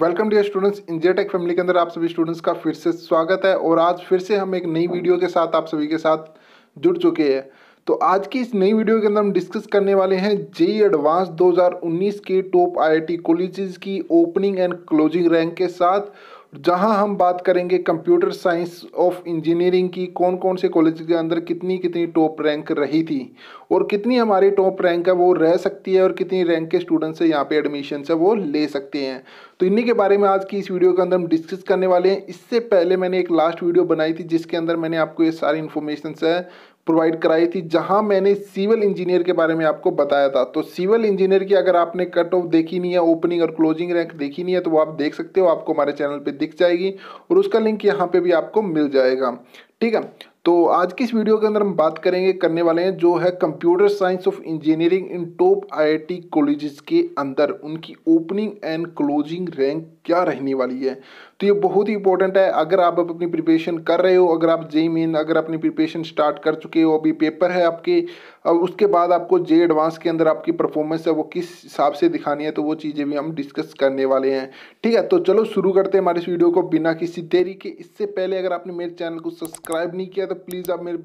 Welcome dear students, India tech family के अंदर आप सभी स्टूडेंट्स का फिर से स्वागत है। और आज फिर से हम एक नई वीडियो के साथ आप सभी के साथ जुड़ चुके हैं। तो आज की इस नई वीडियो के अंदर हम डिस्कस करने वाले हैं जेईई एडवांस 2019 के टॉप आईआईटी कॉलेजेस की ओपनिंग एंड क्लोजिंग रैंक के साथ, जहां हम बात करेंगे कंप्यूटर साइंस ऑफ इंजीनियरिंग की कौन कौन से कॉलेज के अंदर कितनी कितनी टॉप रैंक रही थी और कितनी हमारी टॉप रैंक है वो रह सकती है और कितनी रैंक के स्टूडेंट्स है यहाँ पे एडमिशन है वो ले सकते हैं। तो इन्हीं के बारे में आज की इस वीडियो के अंदर हम डिस्कस करने वाले हैं। इससे पहले मैंने एक लास्ट वीडियो बनाई थी जिसके अंदर मैंने आपको ये सारी इन्फॉर्मेशन है प्रोवाइड कराई थी, जहां मैंने सिविल इंजीनियर के बारे में आपको बताया था। तो सिविल इंजीनियर की अगर आपने कट ऑफ देखी नहीं है, ओपनिंग और क्लोजिंग रैंक देखी नहीं है, तो वो आप देख सकते हो, आपको हमारे चैनल पे दिख जाएगी और उसका लिंक यहाँ पे भी आपको मिल जाएगा। ठीक है, तो आज की इस वीडियो के अंदर हम बात करने वाले हैं जो है computer science of engineering in top IIT colleges के अंदर उनकी ओपनिंग एंड क्लोजिंग रैंक क्या रहने वाली है। तो ये बहुत ही इंपॉर्टेंट है। अगर आप अपनी प्रिपरेशन कर रहे हो, अगर आप जेईई मेन अगर अपनी प्रिपरेशन स्टार्ट कर चुके हो, अभी पेपर है आपके, अब उसके बाद आपको जेईई एडवांस के अंदर आपकी परफॉर्मेंस है वो किस हिसाब से दिखानी है, तो वो चीज़ें भी हम डिस्कस करने वाले हैं। ठीक है, तो चलो शुरू करते हैं हमारे इस वीडियो को बिना किसी देरी के। इससे पहले अगर आपने मेरे चैनल को सब्सक्राइब नहीं किया तो प्लीज़ आप मेरे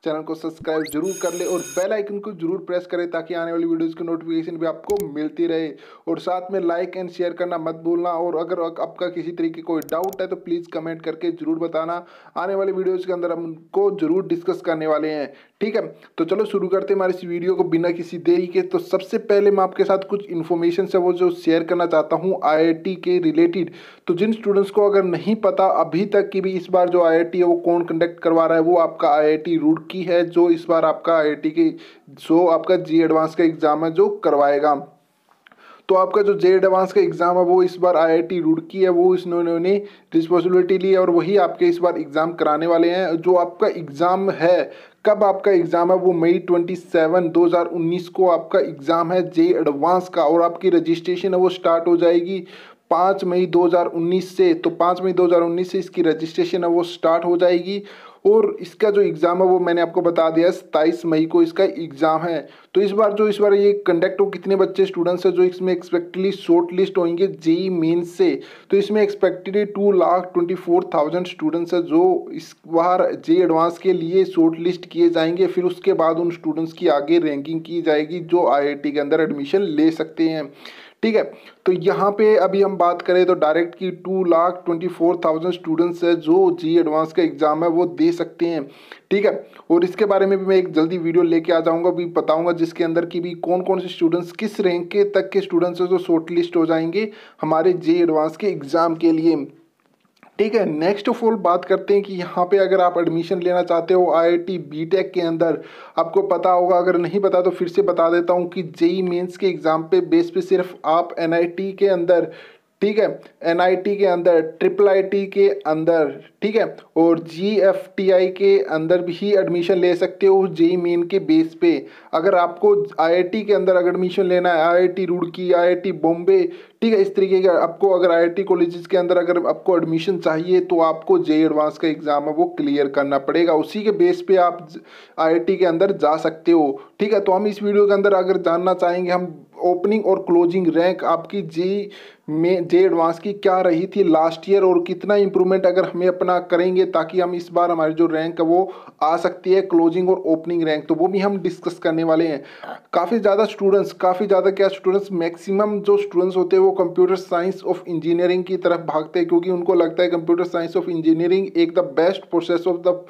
चैनल को सब्सक्राइब जरूर कर ले और बेल आइकन को जरूर प्रेस करें ताकि आने वाली वीडियोस की नोटिफिकेशन भी आपको मिलती रहे। और साथ में लाइक एंड शेयर करना मत भूलना। और अगर आपका किसी तरीके कोई डाउट है तो प्लीज़ कमेंट करके जरूर बताना। आने वाली वीडियोस के अंदर हम उनको जरूर डिस्कस करने वाले हैं। ठीक है, तो चलो शुरू करते हैं हमारे इस वीडियो को बिना किसी देरी के। तो सबसे पहले मैं आपके साथ कुछ इन्फॉर्मेशन है वो जो शेयर करना चाहता हूँ आईआईटी के रिलेटेड। तो जिन स्टूडेंट्स को अगर नहीं पता अभी तक कि भी इस बार जो आईआईटी है वो कौन कंडक्ट करवा रहा है, वो आपका आईआईटी रुड़की है जो इस बार आपका आईआईटी के जो आपका जेईई एडवांस का एग्जाम है जो करवाएगा। तो आपका जो जेईई एडवांस का एग्जाम है वो इस बार आईआईटी रुड़की है, वो इन्होंने रिस्पॉन्सिबिलिटी ली है और वही आपके इस बार एग्जाम कराने वाले हैं। जो आपका एग्जाम है, कब आपका एग्जाम है, वो मई 27 2019 को आपका एग्जाम है जेईई एडवांस का। और आपकी रजिस्ट्रेशन है वो स्टार्ट हो जाएगी 5 मई 2019 से। तो 5 मई 2019 से इसकी रजिस्ट्रेशन है वो स्टार्ट हो जाएगी। और इसका जो एग्ज़ाम है वो मैंने आपको बता दिया 27 मई को इसका एग्ज़ाम है। तो इस बार ये कंडक्ट हो कितने बच्चे स्टूडेंट्स हैं जो इसमें एक्सपेक्टेडली शॉर्ट लिस्ट होंगे जेईई मेन से। तो इसमें एक्सपेक्टेडली 2,24,000 स्टूडेंट्स है जो इस बार जेईई एडवांस के लिए शॉर्ट लिस्ट किए जाएंगे। फिर उसके बाद उन स्टूडेंट्स की आगे रैंकिंग की जाएगी जो आईआईटी के अंदर एडमिशन ले सकते हैं। ठीक है, तो यहाँ पे अभी हम बात करें तो डायरेक्ट की 2,24,000 स्टूडेंट्स है जो जेईई एडवांस का एग्जाम है वो दे सकते हैं। ठीक है, और इसके बारे में भी मैं एक जल्दी वीडियो लेके आ जाऊंगा, भी बताऊंगा जिसके अंदर की भी कौन कौन से स्टूडेंट्स किस रैंक के तक के स्टूडेंट्स है जो शॉर्ट लिस्ट हो जाएंगे हमारे जेईई एडवांस के एग्जाम के लिए। ठीक है, नेक्स्ट ऑफ ऑल बात करते हैं कि यहाँ पे अगर आप एडमिशन लेना चाहते हो आईआईटी बीटेक के अंदर, आपको पता होगा, अगर नहीं पता तो फिर से बता देता हूँ कि जेईई मेंस के एग्जाम पे बेस पे सिर्फ आप एनआईटी के अंदर, ठीक है, एनआईटी के अंदर, ट्रिपल आईटी के अंदर, ठीक है, और जीएफटीआई के अंदर भी एडमिशन ले सकते हो जेईई मेन के बेस पे। अगर आपको आईआईटी के अंदर अगर एडमिशन लेना है, आईआईटी रुड़की, आईआईटी बॉम्बे, ठीक है, इस तरीके का आपको अगर आईआईटी कॉलेजेस के अंदर अगर आपको एडमिशन चाहिए तो आपको जेईई एडवांस का एग्जाम है वो क्लियर करना पड़ेगा। उसी के बेस पे आप आईआईटी के अंदर जा सकते हो। ठीक है, तो हम इस वीडियो के अंदर अगर जानना चाहेंगे हम ओपनिंग और क्लोजिंग रैंक आपकी जेईई में जेईई एडवांस की क्या रही थी लास्ट ईयर और कितना इंप्रूवमेंट अगर हमें अपना करेंगे ताकि हम इस बार हमारी जो रैंक है वो आ सकती है क्लोजिंग और ओपनिंग रैंक, तो वो भी हम डिस्कस करने वाले हैं। काफ़ी ज़्यादा स्टूडेंट्स मैक्सिमम जो स्टूडेंट्स होते हैं वो कंप्यूटर साइंस ऑफ इंजीनियरिंग की तरफ भागते हैं क्योंकि उनको लगता है कंप्यूटर साइंस ऑफ इंजीनियरिंग एक the best process of the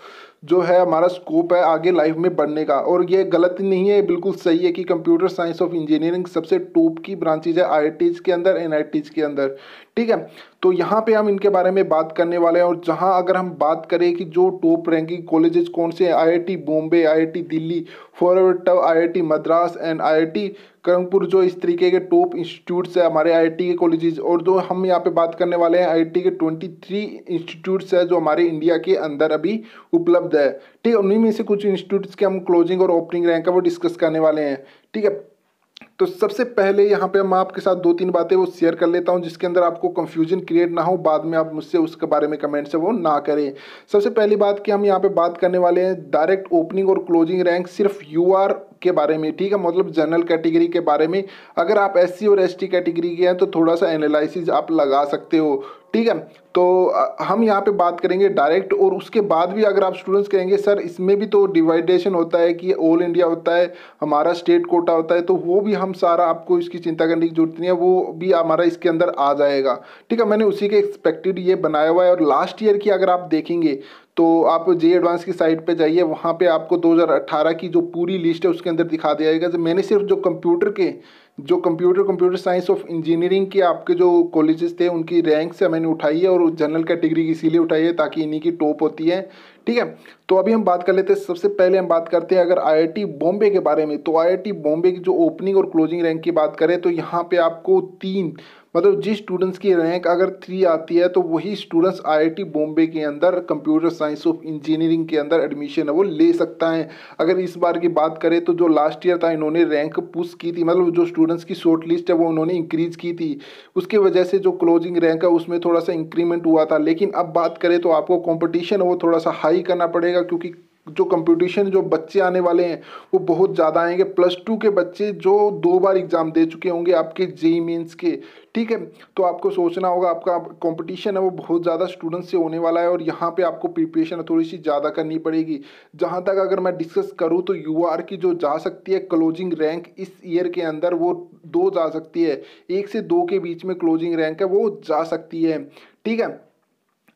जो है हमारा स्कोप है आगे लाइफ में बढ़ने का। और ये गलत नहीं है, बिल्कुल सही है कि कंप्यूटर साइंस ऑफ इंजीनियरिंग सबसे टॉप की ब्रांचेज है आईआईटीज के अंदर, एनआईटीज के अंदर। ठीक है, तो यहाँ पे हम इनके बारे में बात करने वाले हैं। और जहाँ अगर हम बात करें कि जो टॉप रैंकिंग कॉलेजेस कौन से हैं, IIT Bombay, IIT Delhi, forward IIT Madras and IIT Kanpur, जो इस तरीके के टॉप इंस्टीट्यूट्स है हमारे आईआईटी के कॉलेजेस। और जो हम यहाँ पे बात करने वाले हैं आईआईटी के 23 इंस्टीट्यूट्स है जो हमारे इंडिया के अंदर अभी उपलब्ध है। ठीक है, उन्हीं में से कुछ इंस्टीट्यूट्स के हम क्लोजिंग और ओपनिंग रैंक है वो डिस्कस करने वाले हैं। ठीक है, तो सबसे पहले यहाँ पे मैं आपके साथ 2-3 बातें वो शेयर कर लेता हूँ जिसके अंदर आपको कंफ्यूजन क्रिएट ना हो, बाद में आप मुझसे उसके बारे में कमेंट से वो ना करें। सबसे पहली बात कि हम यहाँ पे बात करने वाले हैं डायरेक्ट ओपनिंग और क्लोजिंग रैंक सिर्फ यूआर के बारे में, ठीक है, मतलब जनरल कैटेगरी के बारे में। अगर आप एससी और एसटी कैटेगरी के हैं तो थोड़ा सा एनालिसिस आप लगा सकते हो, ठीक है। तो हम यहाँ पे बात करेंगे डायरेक्ट, और उसके बाद भी अगर आप स्टूडेंट्स कहेंगे सर इसमें भी तो डिवाइडेशन होता है कि ऑल इंडिया होता है, हमारा स्टेट कोटा होता है, तो वो भी हम सारा, आपको इसकी चिंता करने की जरूरत नहीं है, वो भी हमारा इसके अंदर आ जाएगा, ठीक है। मैंने उसी के एक्सपेक्टेड ये बनाया हुआ है। और लास्ट ईयर की अगर आप देखेंगे तो आप जे एडवांस की साइट पे जाइए, वहाँ पे आपको 2018 की जो पूरी लिस्ट है उसके अंदर दिखा दिया जाएगा। मैंने सिर्फ जो कंप्यूटर साइंस ऑफ इंजीनियरिंग के आपके जो कॉलेजेस थे उनकी रैंक से मैंने उठाई है, और जनरल कैटेगरी की इसीलिए उठाई है ताकि इन्हीं की टॉप होती है, ठीक है। तो अभी हम बात कर लेते हैं, सबसे पहले हम बात करते हैं अगर आईआईटी बॉम्बे के बारे में। तो आईआईटी बॉम्बे की जो ओपनिंग और क्लोजिंग रैंक की बात करें तो यहाँ पे आपको 3, मतलब जिस स्टूडेंट्स की रैंक अगर 3 आती है तो वही स्टूडेंट्स आईआईटी बॉम्बे के अंदर कंप्यूटर साइंस ऑफ इंजीनियरिंग के अंदर एडमिशन है वो ले सकता है। अगर इस बार की बात करें तो जो लास्ट ईयर था इन्होंने रैंक पुश की थी, मतलब जो स्टूडेंट्स की शॉर्ट लिस्ट है वो उन्होंने इंक्रीज की थी, उसकी वजह से जो क्लोजिंग रैंक है उसमें थोड़ा सा इंक्रीमेंट हुआ था। लेकिन अब बात करें तो आपको कॉम्पिटिशन है वो थोड़ा सा हाई करना पड़ेगा, क्योंकि जो कंपटीशन जो बच्चे आने वाले हैं वो बहुत ज़्यादा आएंगे। +2 के बच्चे जो 2 बार एग्जाम दे चुके होंगे आपके जेईई मेंस के, ठीक है। तो आपको सोचना होगा, आपका कंपटीशन है वो बहुत ज़्यादा स्टूडेंट से होने वाला है, और यहाँ पे आपको प्रिपरेशन थोड़ी सी ज़्यादा करनी पड़ेगी। जहाँ तक अगर मैं डिस्कस करूँ तो यूआर की जो जा सकती है क्लोजिंग रैंक इस ईयर के अंदर वो 2 जा सकती है, 1 से 2 के बीच में क्लोजिंग रैंक है वो जा सकती है, ठीक है।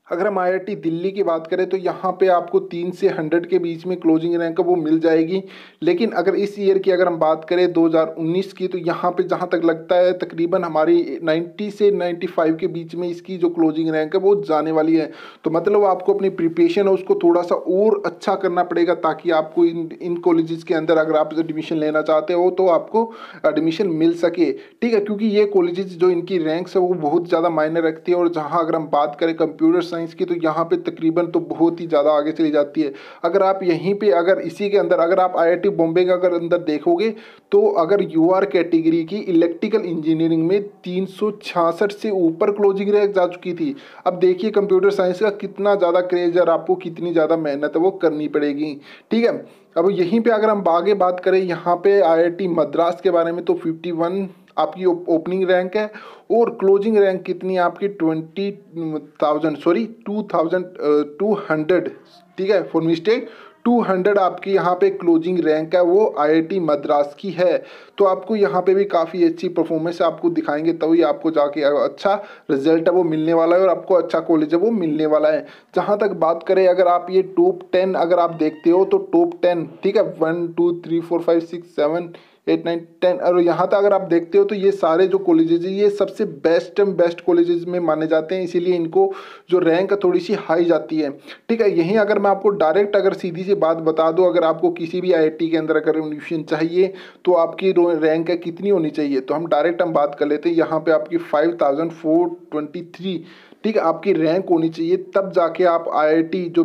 अगर हम आईआईटी दिल्ली की बात करें तो यहाँ पे आपको 3 से 100 के बीच में क्लोजिंग रैंक वो मिल जाएगी। लेकिन अगर इस ईयर की अगर हम बात करें 2019 की, तो यहाँ पे जहाँ तक लगता है तकरीबन हमारी 90 से 95 के बीच में इसकी जो क्लोजिंग रैंक है वो जाने वाली है। तो मतलब आपको अपनी प्रिपरेशन है उसको थोड़ा सा और अच्छा करना पड़ेगा, ताकि आपको इन कॉलेजेस के अंदर अगर आप एडमिशन लेना चाहते हो तो आपको एडमिशन मिल सके, ठीक है। क्योंकि ये कॉलेजेस जो इनकी रैंक्स है वो बहुत ज़्यादा मायने रखती है। और जहाँ अगर हम बात करें कंप्यूटर साइंस की, तो यहाँ पे तकरीबन तो बहुत ही ज़्यादा आगे चली जाती है। अगर आप यहीं पे अगर इसी के अंदर अगर आप आईआईटी बॉम्बे का अगर अंदर देखोगे तो अगर यूआर कैटेगरी की इलेक्ट्रिकल इंजीनियरिंग में 366 से ऊपर क्लोजिंग रैंक जा चुकी थी। अब देखिए कंप्यूटर साइंस का कितना ज़्यादा क्रेज है और आपको कितनी ज़्यादा मेहनत है वो करनी पड़ेगी, ठीक है। अब यहीं पे अगर हम आगे बात करें यहाँ पे आईआईटी मद्रास के बारे में, तो 51 आपकी ओपनिंग रैंक है, और क्लोजिंग रैंक कितनी आपकी 2200, ठीक है, फॉर मिस्टेक 200 आपकी यहाँ पे क्लोजिंग रैंक है वो आईआईटी मद्रास की है। तो आपको यहाँ पे भी काफ़ी अच्छी परफॉर्मेंस आपको दिखाएंगे, तभी आपको जाके अच्छा रिजल्ट है वो मिलने वाला है और आपको अच्छा कॉलेज है वो मिलने वाला है। जहाँ तक बात करें अगर आप ये टॉप 10 अगर आप देखते हो तो टॉप 10, ठीक है, 1 2 3 4 5 6 7 8 9 10, और यहाँ तक अगर आप देखते हो तो ये सारे जो कॉलेजेस हैं ये सबसे बेस्ट कॉलेजेस में माने जाते हैं, इसीलिए इनको जो रैंक थोड़ी सी हाई जाती है, ठीक है। यहीं अगर मैं आपको डायरेक्ट अगर सीधी सी बात बता दूं, अगर आपको किसी भी आईआईटी के अंदर अगर एडमिशन चाहिए तो आपकी रैंक कितनी होनी चाहिए, तो हम डायरेक्ट बात कर लेते हैं। यहाँ पे आपकी 5423, ठीक है, आपकी रैंक होनी चाहिए, तब जाके आप आईआईटी जो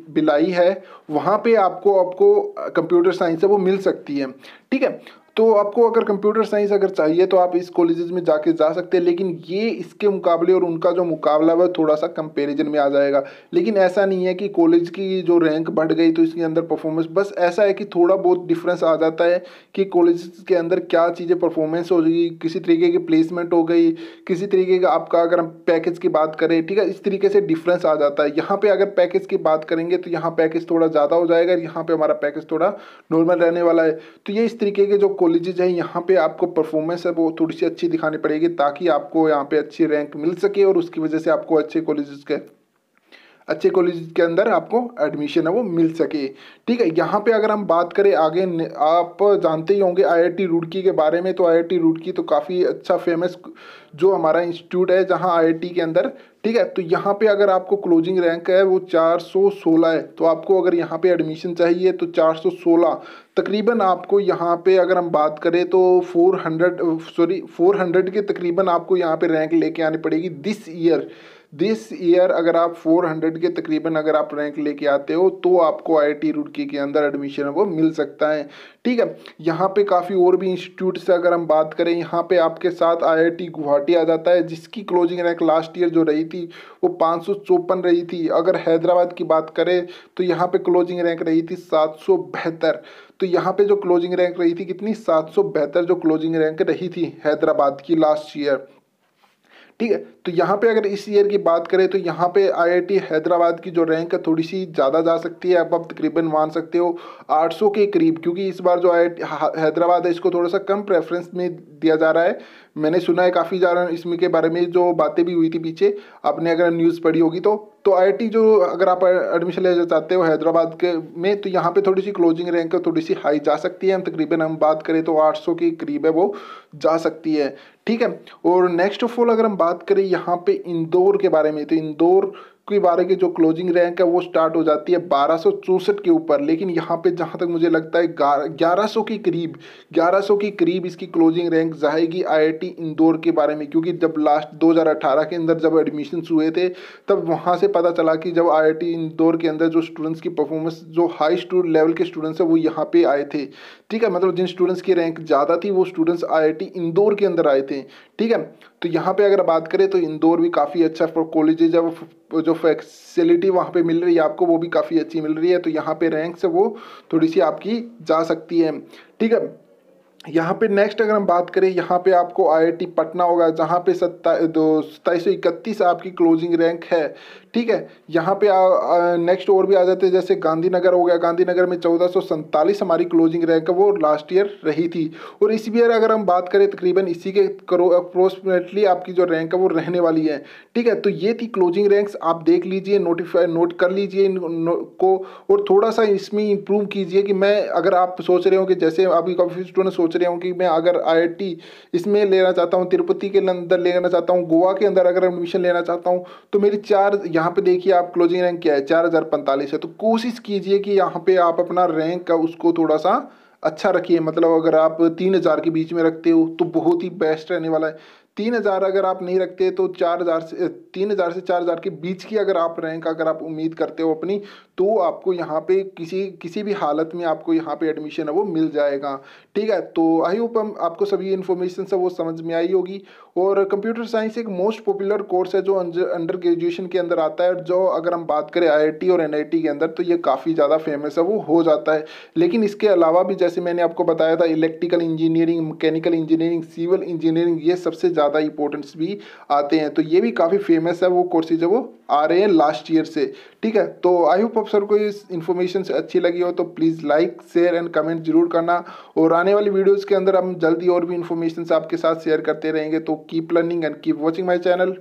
भिलाई है वहाँ पे आपको कंप्यूटर साइंस है वो मिल सकती है, ठीक है। तो आपको अगर कंप्यूटर साइंस अगर चाहिए तो आप इस कॉलेजेस में जाके जा सकते हैं, लेकिन ये इसके मुकाबले और उनका जो मुकाबला है थोड़ा सा कंपैरिजन में आ जाएगा। लेकिन ऐसा नहीं है कि कॉलेज की जो रैंक बढ़ गई तो इसके अंदर परफॉर्मेंस, बस ऐसा है कि थोड़ा बहुत डिफरेंस आ जाता है कि कॉलेज के अंदर क्या चीज़ें परफॉर्मेंस हो गई, किसी तरीके की प्लेसमेंट हो गई, किसी तरीके का आपका अगर हम पैकेज की बात करें, ठीक है, इस तरीके से डिफरेंस आ जाता है। यहाँ पे अगर पैकेज की बात करेंगे तो यहाँ पैकेज थोड़ा ज़्यादा हो जाएगा, यहाँ पे हमारा पैकेज थोड़ा नॉर्मल रहने वाला है। तो ये इस तरीके के जो कॉलेजेस हैं यहाँ पे आपको परफॉर्मेंस है वो थोड़ी सी अच्छी दिखानी पड़ेगी, ताकि आपको यहाँ पे अच्छी रैंक मिल सके और उसकी वजह से आपको अच्छे कॉलेज के अंदर आपको एडमिशन है वो मिल सके, ठीक है। यहाँ पे अगर हम बात करें आगे, आप जानते ही होंगे आईआईटी रुड़की के बारे में। तो आईआईटी रुड़की तो काफ़ी अच्छा फेमस जो हमारा इंस्टीट्यूट है जहाँ आईआईटी के अंदर, ठीक है। तो यहाँ पे अगर आपको क्लोजिंग रैंक है वो 416 है, तो आपको अगर यहाँ पे एडमिशन चाहिए तो 416 तकरीबन आपको यहाँ पे अगर हम बात करें तो 400 के तकरीबन आपको यहाँ पे रैंक लेके आनी पड़ेगी दिस ईयर, दिस ईयर अगर आप 400 के तकरीबन अगर आप रैंक लेके आते हो तो आपको IIT रुड़की के अंदर एडमिशन है वो मिल सकता है। ठीक है, यहाँ पे काफ़ी और भी इंस्टीट्यूट से अगर हम बात करें, यहाँ पे आपके साथ IIT गुवाहाटी आ जाता है जिसकी क्लोजिंग रैंक लास्ट ईयर जो रही थी वो 554 रही थी। अगर हैदराबाद की बात करें तो यहाँ पे क्लोजिंग रैंक रही थी 772। तो यहाँ पे जो क्लोजिंग रैंक रही थी कितनी, 772 जो क्लोजिंग रैंक रही थी हैदराबाद की लास्ट ईयर। ठीक है, तो यहाँ पे अगर इस ईयर की बात करें तो यहाँ पे IIT हैदराबाद की जो रैंक है थोड़ी सी ज़्यादा जा सकती है। आप तकरीबन मान सकते हो 800 के करीब, क्योंकि इस बार जो IIT हैदराबाद है इसको थोड़ा सा कम प्रेफरेंस में दिया जा रहा है। मैंने सुना है काफ़ी ज़्यादा इसमें के बारे में जो बातें भी हुई थी पीछे, आपने अगर न्यूज़ पढ़ी होगी तो IIT जो अगर आप एडमिशन लेना चाहते हो हैदराबाद के में तो यहाँ पे थोड़ी सी क्लोजिंग रैंक थोड़ी सी हाई जा सकती है। हम तकरीबन हम बात करें तो 800 के करीब है वो जा सकती है। ठीक है, और नेक्स्ट ऑफ ऑल अगर हम बात करें यहाँ पे इंदौर के बारे में, तो इंदौर के बारे की जो क्लोजिंग रैंक है वो स्टार्ट हो जाती है 1264 के ऊपर, लेकिन यहाँ पे जहाँ तक मुझे लगता है 1100 के करीब 1100 के करीब इसकी क्लोजिंग रैंक जाएगी IIT इंदौर के बारे में। क्योंकि जब लास्ट 2018 के अंदर जब एडमिशन हुए थे तब वहाँ से पता चला कि जब IIT इंदौर के अंदर जो स्टूडेंट्स की परफॉर्मेंस जो हाई लेवल के स्टूडेंट्स है वो यहाँ पे आए थे। ठीक है, मतलब जिन स्टूडेंट्स की रैंक ज़्यादा थी वो स्टूडेंट्स IIT इंदौर के अंदर आए थे। ठीक है, तो यहाँ पे अगर बात करें तो इंदौर भी काफ़ी अच्छा फॉर कॉलेजेज है, वो जो फैसिलिटी वहाँ पे मिल रही है आपको वो भी काफ़ी अच्छी मिल रही है। तो यहाँ पे रैंक से वो थोड़ी सी आपकी जा सकती है। ठीक है, यहाँ पे नेक्स्ट अगर हम बात करें यहाँ पे आपको IIT पटना होगा जहाँ पे 2731 आपकी क्लोजिंग रैंक है। ठीक है, यहाँ पे नेक्स्ट और भी आ जाते हैं, जैसे गांधीनगर हो गया, गांधीनगर में 1447 हमारी क्लोजिंग रैंक है वो लास्ट ईयर रही थी। और इस ईयर अगर हम बात करें तकरीबन इसी के अप्रोक्सीमेटली आपकी जो रैंक है वो रहने वाली है। ठीक है, तो ये थी क्लोजिंग रैंक्स, आप देख लीजिए, नोट कर लीजिए इनको और थोड़ा सा इसमें इम्प्रूव कीजिए। कि मैं अगर आप सोच रहे हो कि जैसे अभी काफ़ी स्टूडेंट सोच रहे हो कि मैं अगर IIT इसमें लेना चाहता हूँ, तिरुपति के अंदर लेना चाहता हूँ, गोवा के अंदर अगर एडमिशन लेना चाहता हूँ तो मेरी यहाँ पे देखिए आप क्लोजिंग रैंक क्या है 4045 है। तो कोशिश कीजिए कि यहाँ पे आप अपना रैंक का उसको थोड़ा सा अच्छा रखिए। मतलब अगर आप 3000 के बीच में रखते हो तो बहुत ही बेस्ट रहने वाला है। 3000 अगर आप नहीं रखते तो 3000 से 4000 के बीच की अगर आप रैंक अगर आप उम्मीद करते हो अपनी, तो आपको यहाँ पे किसी भी हालत में आपको यहाँ पे एडमिशन है वो मिल जाएगा। ठीक है, तो आई होप हम आपको सभी इन्फॉर्मेशन से वो समझ में आई होगी। और कंप्यूटर साइंस एक मोस्ट पॉपुलर कोर्स है जो अंडर ग्रेजुएशन के अंदर आता है, जो अगर हम बात करें IIT और NIT के अंदर तो ये काफ़ी ज़्यादा फेमस है वो हो जाता है। लेकिन इसके अलावा भी जैसे मैंने आपको बताया था electrical engineering, mechanical engineering, civil engineering ये सबसे ज़्यादा इंपॉर्टेंस भी आते हैं। तो ये भी काफ़ी फेमस है वो कोर्सेज है वो आ रहे हैं लास्ट ईयर से। ठीक है, तो आई होप आप सर को इस इन्फॉर्मेशन से अच्छी लगी हो तो please like share and comment जरूर करना। और आने वाली वीडियोज़ के अंदर हम जल्दी और भी इन्फॉर्मेशन आपके साथ शेयर करते रहेंगे। तो keep learning and keep watching my channel.